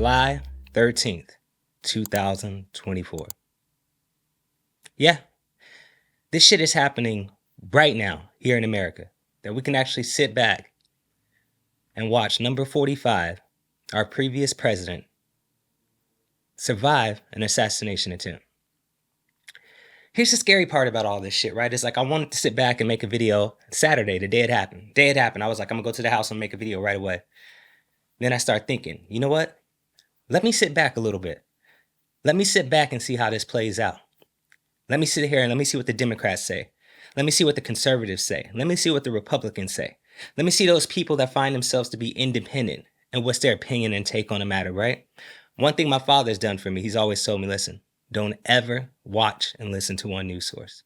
July 13th, 2024. Yeah, this shit is happening right now here in America. That we can actually sit back and watch number 45, our previous president, survive an assassination attempt. Here's the scary part about all this shit, right? It's like I wanted to sit back and make a video Saturday, the day it happened. I was like, I'm gonna go to the house and make a video right away. Then I start thinking, you know what? Let me sit back a little bit. Let me sit back and see how this plays out. Let me sit here and let me see what the Democrats say. Let me see what the conservatives say. Let me see what the Republicans say. Let me see those people that find themselves to be independent and what's their opinion and take on the matter, right? One thing my father's done for me, he's always told me, listen, don't ever watch and listen to one news source.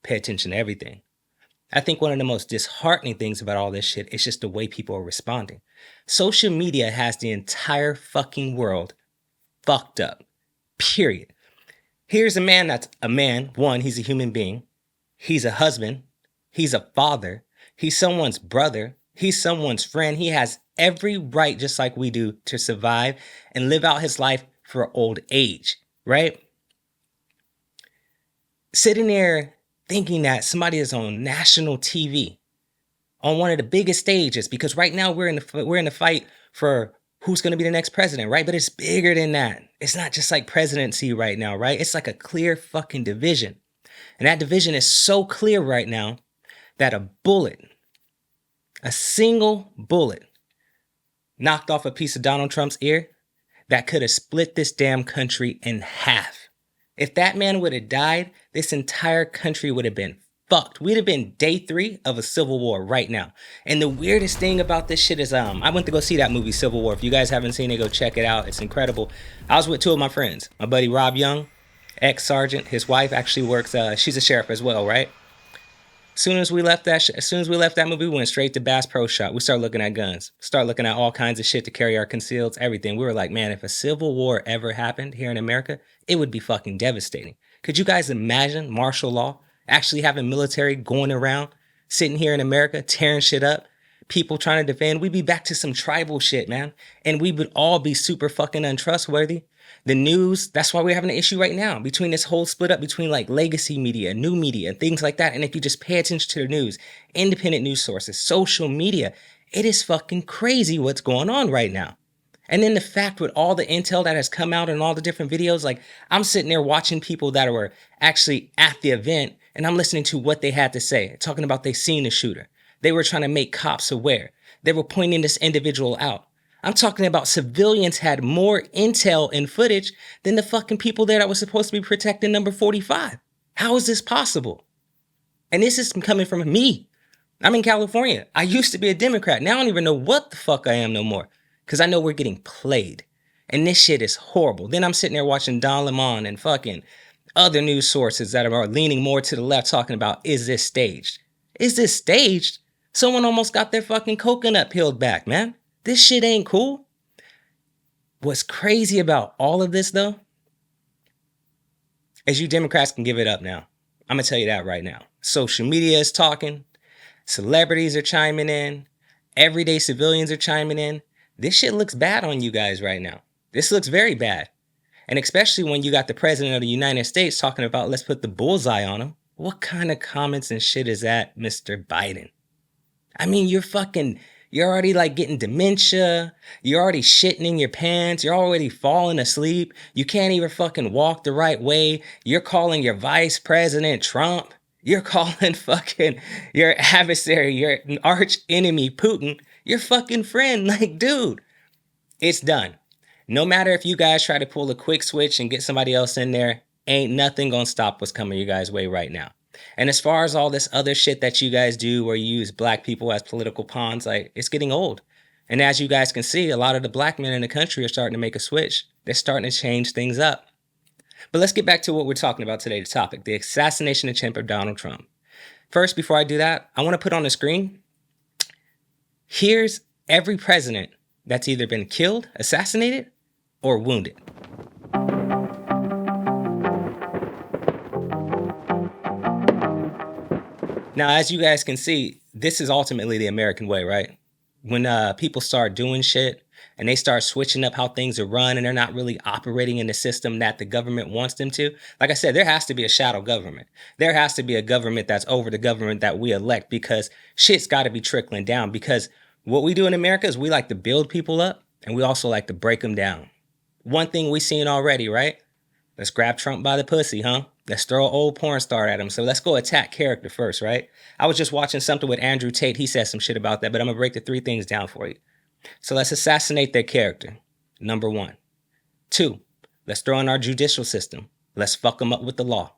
Pay attention to everything. I think one of the most disheartening things about all this shit is just the way people are responding. Social media has the entire fucking world fucked up. Period. Here's a man that's a man. One, he's a human being. He's a husband. He's a father. He's someone's brother. He's someone's friend. He has every right, just like we do, to survive and live out his life for old age, right? Sitting there thinking that somebody is on national TV, on one of the biggest stages, because right now we're in the fight for who's going to be the next president, right? But it's bigger than that. It's not just like presidency right now, right? It's like a clear fucking division. And that division is so clear right now that a single bullet knocked off a piece of Donald Trump's ear that could have split this damn country in half. If that man would have died, this entire country would have been fucked. We'd have been day 3 of a civil war right now. And the weirdest thing about this shit is I went to go see that movie Civil War. If you guys haven't seen it, go check it out. It's incredible. I was with 2 of my friends. My buddy Rob Young, ex-sergeant. His wife actually works, she's a sheriff as well, right? As soon as we left that movie, we went straight to Bass Pro Shop. We started looking at guns, start looking at all kinds of shit to carry our conceals, everything. We were like, man, if a civil war ever happened here in America, it would be fucking devastating. Could you guys imagine martial law, actually having military going around, sitting here in America, tearing shit up, people trying to defend? We'd be back to some tribal shit, man. And we would all be super fucking untrustworthy. The news, that's why we're having an issue right now between this whole split up between like legacy media, new media, and things like that. And if you just pay attention to the news, independent news sources, social media, it is fucking crazy what's going on right now. And then the fact with all the intel that has come out and all the different videos, like I'm sitting there watching people that were actually at the event and I'm listening to what they had to say, talking about they seen the shooter. They were trying to make cops aware. They were pointing this individual out. I'm talking about civilians had more intel and footage than the fucking people there that was supposed to be protecting number 45. How is this possible? And this is coming from me. I'm in California. I used to be a Democrat. Now I don't even know what the fuck I am no more. Because I know we're getting played. And this shit is horrible. Then I'm sitting there watching Don Lemon and fucking other news sources that are leaning more to the left talking about, is this staged? Is this staged? Someone almost got their fucking coconut peeled back, man. This shit ain't cool. What's crazy about all of this, though, is you Democrats can give it up now. I'm going to tell you that right now. Social media is talking. Celebrities are chiming in. Everyday civilians are chiming in. This shit looks bad on you guys right now. This looks very bad. And especially when you got the president of the United States talking about, let's put the bullseye on him. What kind of comments and shit is that, Mr. Biden? I mean, you're already like getting dementia. You're already shitting in your pants. You're already falling asleep. You can't even fucking walk the right way. You're calling your vice president Trump. You're calling fucking your adversary, your arch enemy Putin, your fucking friend. Like, dude, it's done. No matter if you guys try to pull a quick switch and get somebody else in there, ain't nothing gonna stop what's coming your guys' way right now. And as far as all this other shit that you guys do where you use black people as political pawns, like, it's getting old. And as you guys can see, a lot of the black men in the country are starting to make a switch. They're starting to change things up. But let's get back to what we're talking about today, the topic, the assassination attempt of Donald Trump. First, before I do that, I want to put on the screen, here's every president that's either been killed, assassinated, or wounded. Now, as you guys can see, this is ultimately the American way, right? When people start doing shit, and they start switching up how things are run and they're not really operating in the system that the government wants them to. Like I said, there has to be a shadow government. There has to be a government that's over the government that we elect, because shit's got to be trickling down. Because what we do in America is we like to build people up and we also like to break them down. One thing we've seen already, right? Let's grab Trump by the pussy, huh? Let's throw an old porn star at him. So let's go attack character first, right? I was just watching something with Andrew Tate. He said some shit about that, but I'm going to break the 3 things down for you. So let's assassinate their character. Number 1. 2, let's throw in our judicial system. Let's fuck them up with the law.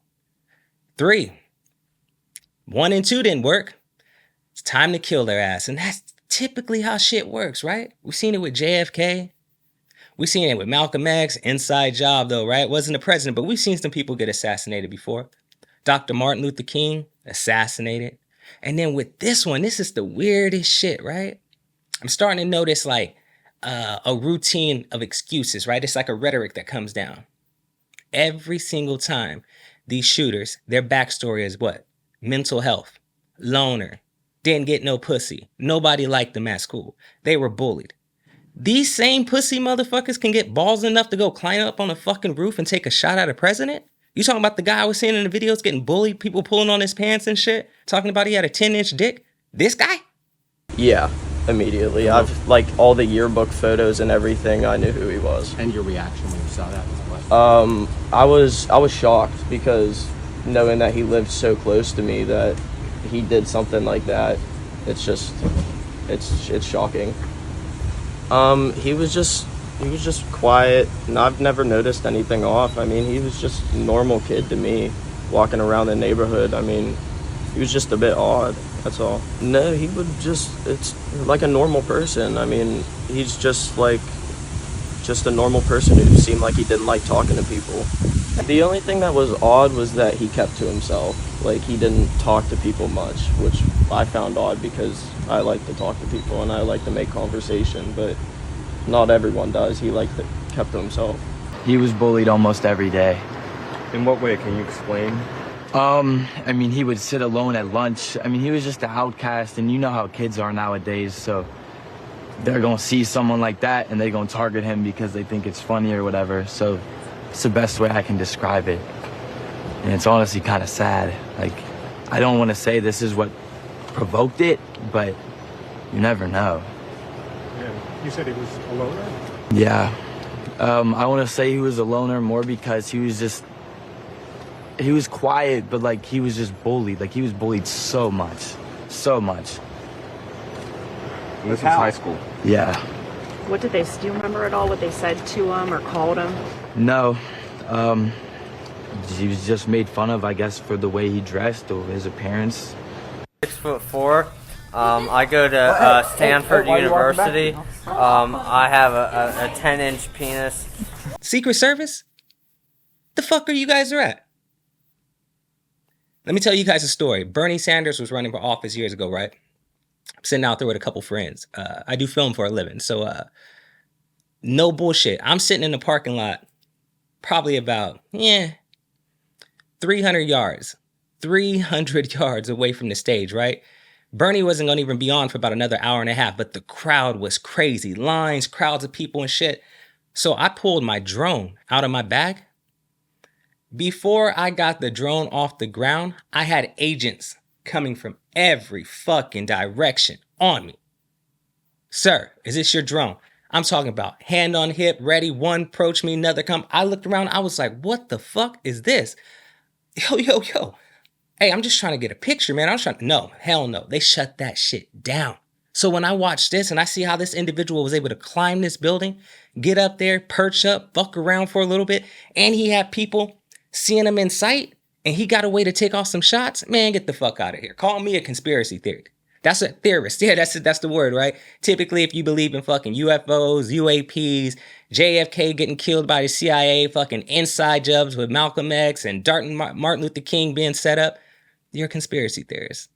3, 1 and 2 didn't work. It's time to kill their ass. And that's typically how shit works, right? We've seen it with JFK. We've seen it with Malcolm X. Inside job, though, right? Wasn't a president, but we've seen some people get assassinated before. Dr. Martin Luther King, assassinated. And then with this one, this is the weirdest shit, right? I'm starting to notice like a routine of excuses, right? It's like a rhetoric that comes down. Every single time these shooters, their backstory is what? Mental health, loner, didn't get no pussy. Nobody liked them at school. They were bullied. These same pussy motherfuckers can get balls enough to go climb up on a fucking roof and take a shot at a president? You talking about the guy I was seeing in the videos getting bullied, people pulling on his pants and shit, talking about he had a 10-inch dick? This guy? Yeah, immediately. I've, like, all the yearbook photos and everything, I knew who he was. And your reaction when you saw that was what? I was shocked, because knowing that he lived so close to me, that he did something like that, it's shocking. He was just quiet, and I've never noticed anything off. I mean, he was just a normal kid to me, walking around the neighborhood. I mean, he was just a bit odd, that's all. No, he would it's like a normal person. I mean, he's just a normal person who seemed like he didn't like talking to people. The only thing that was odd was that he kept to himself. Like, he didn't talk to people much, which I found odd, because I like to talk to people and I like to make conversation, but not everyone does. He kept to himself. He was bullied almost every day. In what way? Can you explain? I mean, he would sit alone at lunch. I mean, he was just an outcast, and you know how kids are nowadays, so they're gonna see someone like that and they're gonna target him because they think it's funny or whatever. So it's the best way I can describe it. And it's honestly kind of sad. Like, I don't want to say this is what provoked it, but you never know. Yeah. You said he was a loner? Yeah. I want to say he was a loner more because he was quiet, but like he was just bullied. Like, he was bullied so much. And this was high school? Yeah. What did they, do you remember at all what they said to him or called him? No. He was just made fun of, I guess, for the way he dressed or his appearance. 6'4". I go to Stanford University. I have a 10-inch penis. Secret Service? The fuck are you guys at? Let me tell you guys a story. Bernie Sanders was running for office years ago, right? I'm sitting out there with a couple friends. I do film for a living, so no bullshit. I'm sitting in the parking lot, probably about 300 yards. 300 yards away from the stage, right? Bernie wasn't going to even be on for about another hour and a half, but the crowd was crazy. Lines, crowds of people and shit. So I pulled my drone out of my bag. Before I got the drone off the ground, I had agents coming from every fucking direction on me. Sir, is this your drone? I'm talking about hand on hip, ready, one approach me, another come. I looked around, I was like, what the fuck is this? Yo. Hey, I'm just trying to get a picture, man. No, hell no. They shut that shit down. So when I watch this and I see how this individual was able to climb this building, get up there, perch up, fuck around for a little bit, and he had people seeing him in sight, and he got a way to take off some shots, man, get the fuck out of here. Call me a conspiracy theorist. That's a theorist. Yeah, that's the word, right? Typically, if you believe in fucking UFOs, UAPs, JFK getting killed by the CIA, fucking inside jobs with Malcolm X and Martin Luther King being set up, you're a conspiracy theorist.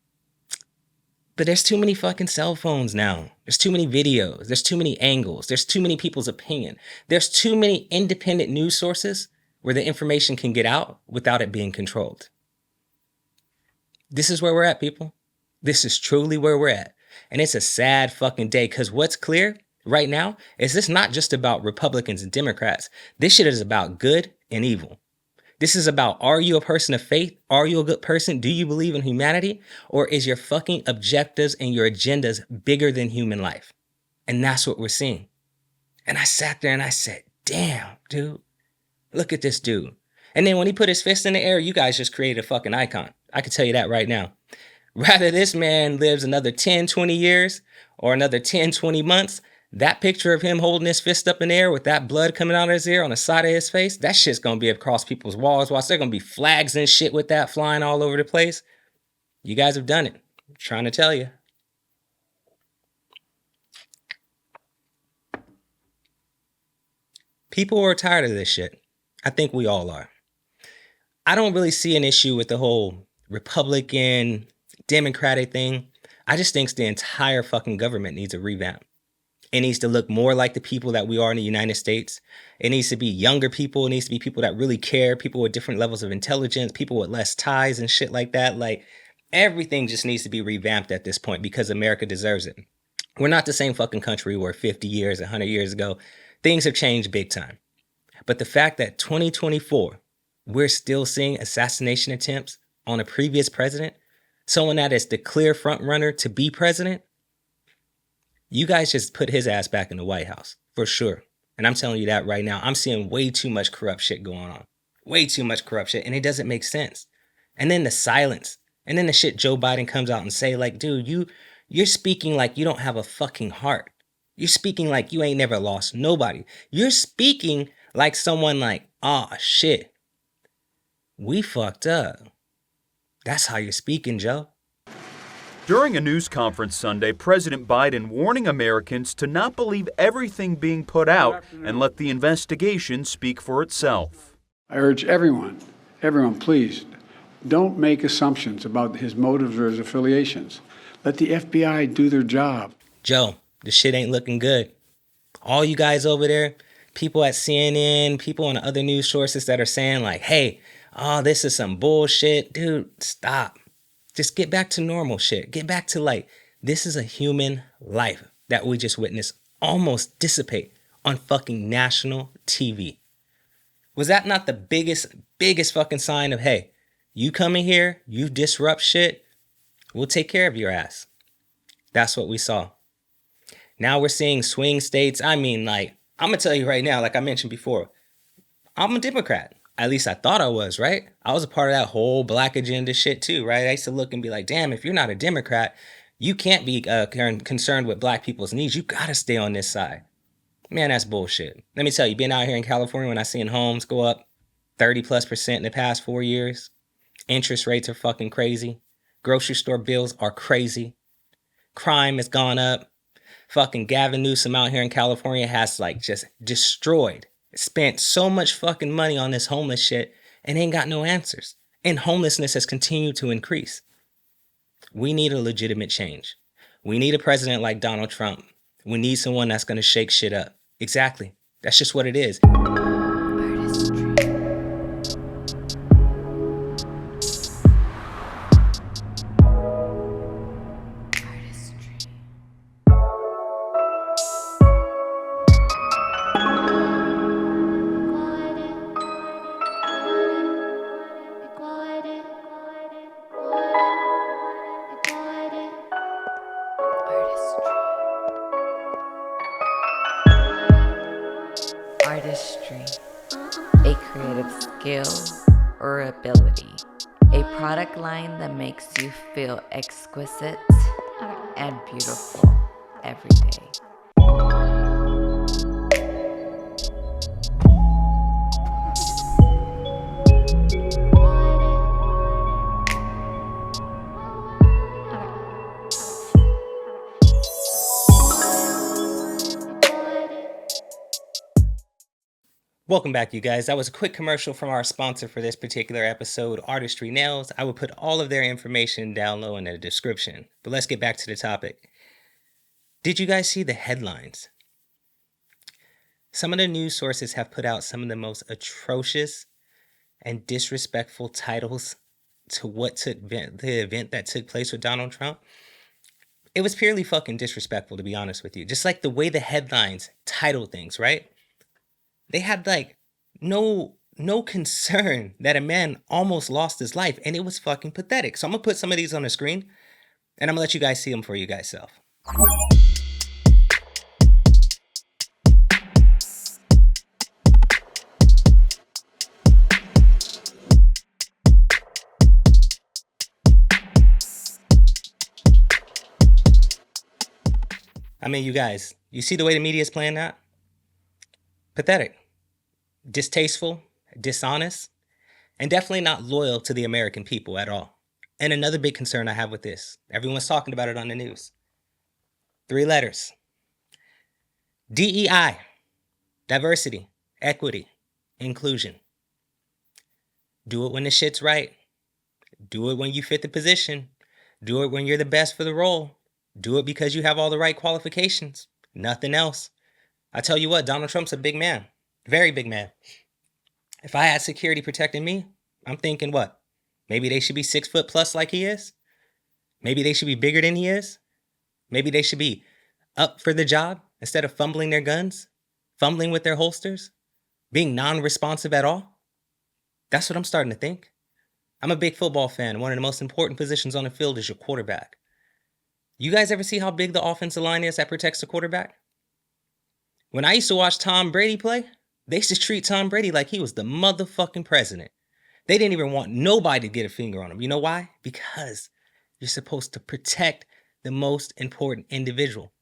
But there's too many fucking cell phones now. There's too many videos. There's too many angles. There's too many people's opinion. There's too many independent news sources where the information can get out without it being controlled. This is where we're at, people. This is truly where we're at. And it's a sad fucking day, because what's clear? right now is this not just about Republicans and Democrats. This shit is about good and evil. This is about, are you a person of faith? Are you a good person? Do you believe in humanity? Or is your fucking objectives and your agendas bigger than human life? And that's what we're seeing. And I sat there and I said, damn, dude, look at this dude. And then when he put his fist in the air, you guys just created a fucking icon. I can tell you that right now. Rather this man lives another 10, 20 years or another 10, 20 months, that picture of him holding his fist up in the air with that blood coming out of his ear on the side of his face, that shit's gonna be across people's walls. Watch, there gonna be flags and shit with that flying all over the place. You guys have done it. I'm trying to tell you. People are tired of this shit. I think we all are. I don't really see an issue with the whole Republican, Democratic thing. I just think the entire fucking government needs a revamp. It needs to look more like the people that we are in the United States. It needs to be younger people. It needs to be people that really care, people with different levels of intelligence, people with less ties and shit like that. Like, everything just needs to be revamped at this point because America deserves it. We're not the same fucking country we were 50 years, 100 years ago. Things have changed big time. But the fact that 2024, we're still seeing assassination attempts on a previous president, someone that is the clear front runner to be president, you guys just put his ass back in the White House, for sure. And I'm telling you that right now. I'm seeing way too much corrupt shit going on. Way too much corrupt shit, and it doesn't make sense. And then the silence. And then the shit Joe Biden comes out and say, like, dude, you're speaking like you don't have a fucking heart. You're speaking like you ain't never lost nobody. You're speaking like someone like, oh, shit. We fucked up. That's how you're speaking, Joe. During a news conference Sunday, President Biden warning Americans to not believe everything being put out and let the investigation speak for itself. I urge everyone, please, don't make assumptions about his motives or his affiliations. Let the FBI do their job. Joe, the shit ain't looking good. All you guys over there, people at CNN, people on other news sources that are saying like, hey, oh, this is some bullshit. Dude, stop. Just get back to normal shit. Get back to like, this is a human life that we just witnessed almost dissipate on fucking national TV. Was that not the biggest fucking sign of, hey, you come in here, you disrupt shit, we'll take care of your ass. That's what we saw. Now we're seeing swing states. I mean, like, I'm going to tell you right now, like I mentioned before, I'm a Democrat. At least I thought I was, right? I was a part of that whole black agenda shit too, right? I used to look and be like, damn, if you're not a Democrat, you can't be concerned with black people's needs. You got to stay on this side. Man, that's bullshit. Let me tell you, being out here in California, when I seen homes go up 30+% in the past 4 years, interest rates are fucking crazy. Grocery store bills are crazy. Crime has gone up. Fucking Gavin Newsom out here in California has like just destroyed, spent so much fucking money on this homeless shit and ain't got no answers. And homelessness has continued to increase. We need a legitimate change. We need a president like Donald Trump. We need someone that's going to shake shit up. Exactly. That's just what it is. Artistry, a creative skill or ability, a product line that makes you feel exquisite and beautiful every day. Welcome back, you guys. That was a quick commercial from our sponsor for this particular episode, Artistry Nails. I will put all of their information down low in the description. But let's get back to the topic. Did you guys see the headlines? Some of the news sources have put out some of the most atrocious and disrespectful titles to what took the event that took place with Donald Trump. It was purely fucking disrespectful, to be honest with you. Just like the way the headlines title things, right? They had like no concern that a man almost lost his life, and it was fucking pathetic. So I'm gonna put some of these on the screen, and I'm gonna let you guys see them for you guys self. I mean, you guys, you see the way the media is playing that? Pathetic, distasteful, dishonest, and definitely not loyal to the American people at all. And another big concern I have with this, everyone's talking about it on the news. 3 letters. DEI, diversity, equity, inclusion. Do it when the shit's right. Do it when you fit the position. Do it when you're the best for the role. Do it because you have all the right qualifications. Nothing else. I tell you what, Donald Trump's a big man. Very big man. If I had security protecting me, I'm thinking what? Maybe they should be 6 foot plus like he is. Maybe they should be bigger than he is. Maybe they should be up for the job instead of fumbling their guns, fumbling with their holsters, being non-responsive at all. That's what I'm starting to think. I'm a big football fan. One of the most important positions on the field is your quarterback. You guys ever see how big the offensive line is that protects the quarterback? When I used to watch Tom Brady play, they used to treat Tom Brady like he was the motherfucking president. They didn't even want nobody to get a finger on him. You know why? Because you're supposed to protect the most important individual.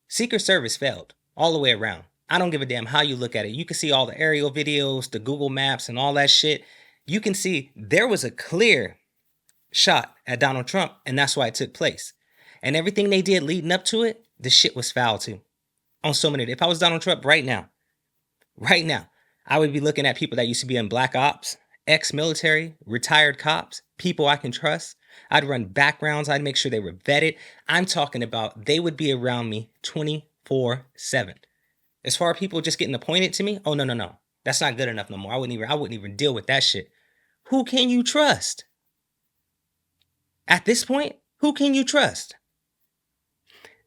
Secret Service failed all the way around. I don't give a damn how you look at it. You can see all the aerial videos, the Google Maps, and all that shit. You can see there was a clear shot at Donald Trump, and that's why it took place. And everything they did leading up to it, the shit was foul too. On so many. If I was Donald Trump right now, I would be looking at people that used to be in black ops, ex-military, retired cops, people I can trust. I'd run backgrounds. I'd make sure they were vetted. I'm talking about they would be around me 24/7. As far as people just getting appointed to me, oh, no. That's not good enough no more. I wouldn't even deal with that shit. Who can you trust? At this point, who can you trust?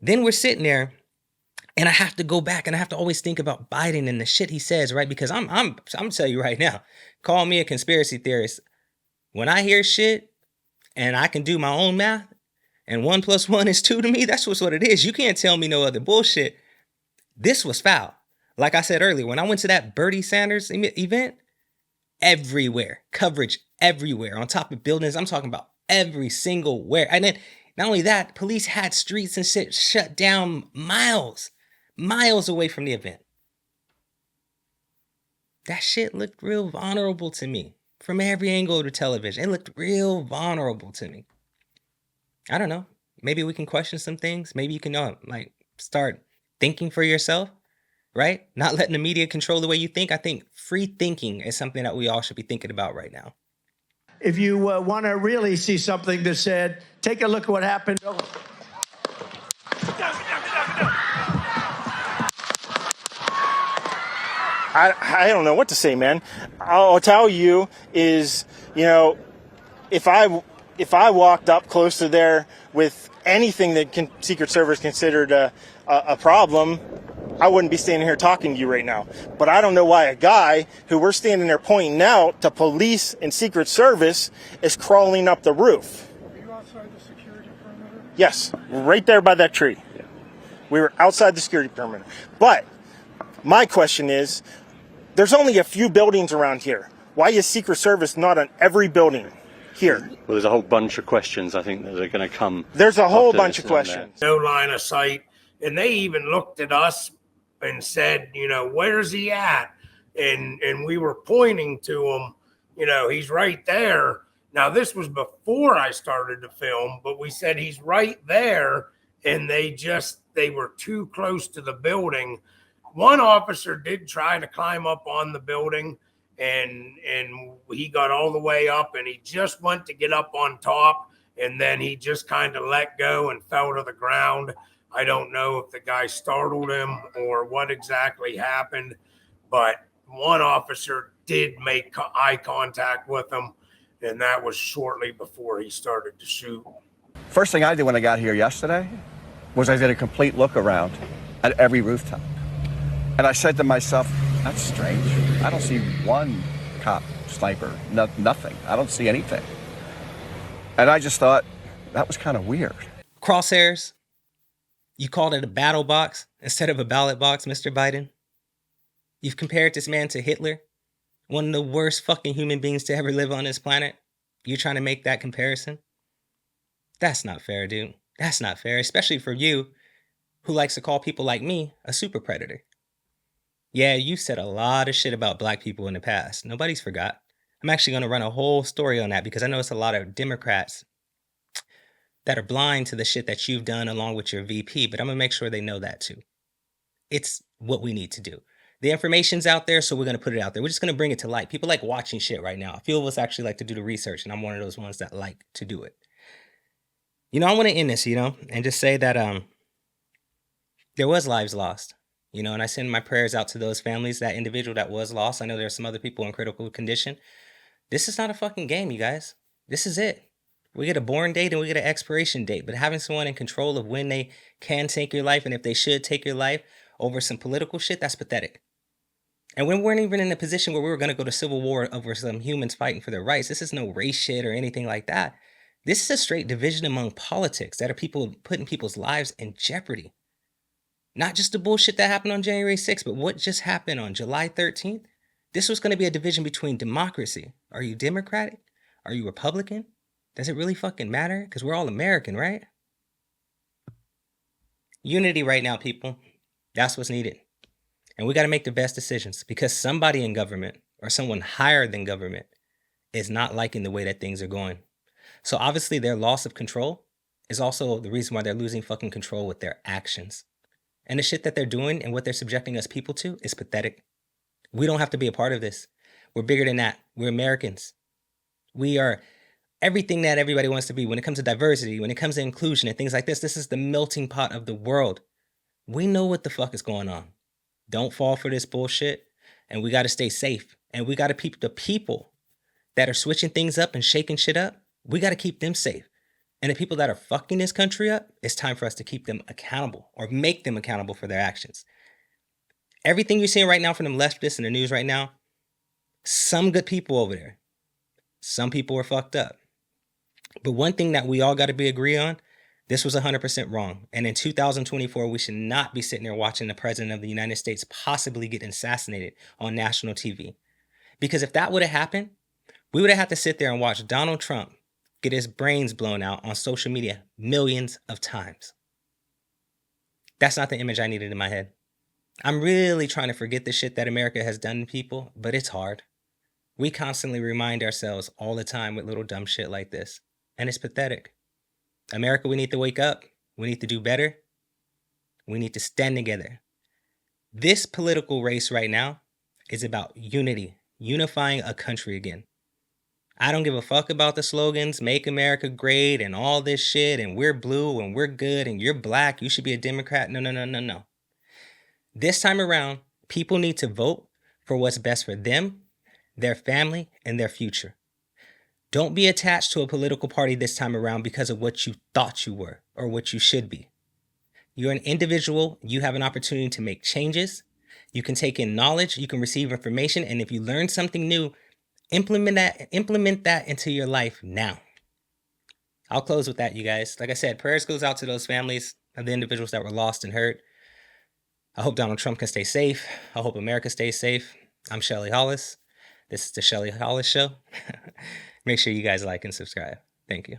Then we're sitting there, and I have to go back, and I have to always think about Biden and the shit he says, right? Because I'm telling you right now, call me a conspiracy theorist. When I hear shit, and I can do my own math, and 1 + 1 is 2 to me, that's what it is. You can't tell me no other bullshit. This was foul. Like I said earlier, when I went to that Bernie Sanders event, everywhere, coverage everywhere, on top of buildings, I'm talking about every single where. And then not only that, police had streets and shit shut down miles away from the event. That shit looked real vulnerable to me. From every angle of the television, it looked real vulnerable to me. I don't know. Maybe we can question some things. Maybe you can start thinking for yourself, right? Not letting the media control the way you think. I think free thinking is something that we all should be thinking about right now. If you want to really see something that's said, take a look at what happened. I don't know what to say, man. I'll tell you is, if I walked up close to there with anything that Secret Service considered a problem, I wouldn't be standing here talking to you right now. But I don't know why a guy who we're standing there pointing out to police and Secret Service is crawling up the roof. Were you outside the security perimeter? Yes, right there by that tree. Yeah. We were outside the security perimeter. But my question is, there's only a few buildings around here. Why is Secret Service not on every building here? Well, there's a whole bunch of questions, I think, that are going to come. There's a whole bunch of questions. No line of sight. And they even looked at us and said, where's he at? And we were pointing to him, he's right there. Now, this was before I started to film, but we said he's right there. And they were too close to the building. One officer did try to climb up on the building, and he got all the way up, and he just went to get up on top, and then he just kind of let go and fell to the ground. I don't know if the guy startled him or what exactly happened, but one officer did make eye contact with him, and that was shortly before he started to shoot. First thing I did when I got here yesterday was I did a complete look around at every rooftop. And I said to myself, that's strange. I don't see one cop, sniper, nothing. I don't see anything. And I just thought, that was kind of weird. Crosshairs, you called it a battle box instead of a ballot box, Mr. Biden. You've compared this man to Hitler, one of the worst fucking human beings to ever live on this planet. You're trying to make that comparison? That's not fair, dude. That's not fair, especially for you, who likes to call people like me a super predator. Yeah, you said a lot of shit about black people in the past. Nobody's forgot. I'm actually going to run a whole story on that because I know it's a lot of Democrats that are blind to the shit that you've done along with your VP, but I'm going to make sure they know that too. It's what we need to do. The information's out there, so we're going to put it out there. We're just going to bring it to light. People like watching shit right now. A few of us actually like to do the research, and I'm one of those ones that like to do it. I want to end this, and just say that there was lives lost, and I send my prayers out to those families, that individual that was lost. I know there's some other people in critical condition. This is not a fucking game, you guys. This is it. We get a born date and we get an expiration date, but having someone in control of when they can take your life and if they should take your life over some political shit, that's pathetic. And we weren't even in a position where we were going to go to civil war over some humans fighting for their rights. This is no race shit or anything like that. This is a straight division among politics that are people putting people's lives in jeopardy. Not just the bullshit that happened on January 6th, but what just happened on July 13th. This was going to be a division between democracy. Are you Democratic? Are you Republican? Does it really fucking matter? Because we're all American, right? Unity right now, people. That's what's needed. And we got to make the best decisions because somebody in government or someone higher than government is not liking the way that things are going. So obviously their loss of control is also the reason why they're losing fucking control with their actions. And the shit that they're doing and what they're subjecting us people to is pathetic. We don't have to be a part of this. We're bigger than that. We're Americans. We are everything that everybody wants to be when it comes to diversity, when it comes to inclusion and things like this. This is the melting pot of the world. We know what the fuck is going on. Don't fall for this bullshit. And we got to stay safe. And we got to keep the people that are switching things up and shaking shit up. We got to keep them safe. And the people that are fucking this country up, it's time for us to keep them accountable or make them accountable for their actions. Everything you're seeing right now from them leftists in the news right now, some good people over there. Some people are fucked up. But one thing that we all got to agree on, this was 100% wrong. And in 2024, we should not be sitting there watching the president of the United States possibly get assassinated on national TV. Because if that would have happened, we would have had to sit there and watch Donald Trump get his brains blown out on social media millions of times. That's not the image I needed in my head. I'm really trying to forget the shit that America has done to people, but it's hard. We constantly remind ourselves all the time with little dumb shit like this, and it's pathetic. America, we need to wake up. We need to do better. We need to stand together. This political race right now is about unity, unifying a country again. I don't give a fuck about the slogans, make America great and all this shit and we're blue and we're good and you're black, you should be a Democrat. No. This time around, people need to vote for what's best for them, their family, and their future. Don't be attached to a political party this time around because of what you thought you were or what you should be. You're an individual. You have an opportunity to make changes. You can take in knowledge. You can receive information. And if you learn something new, implement that into your life now. I'll close with that, you guys. Like I said, prayers goes out to those families of the individuals that were lost and hurt. I hope Donald Trump can stay safe. I hope America stays safe. I'm Shelly Hollis. This is the Shelly Hollis Show. Make sure you guys like and subscribe. Thank you.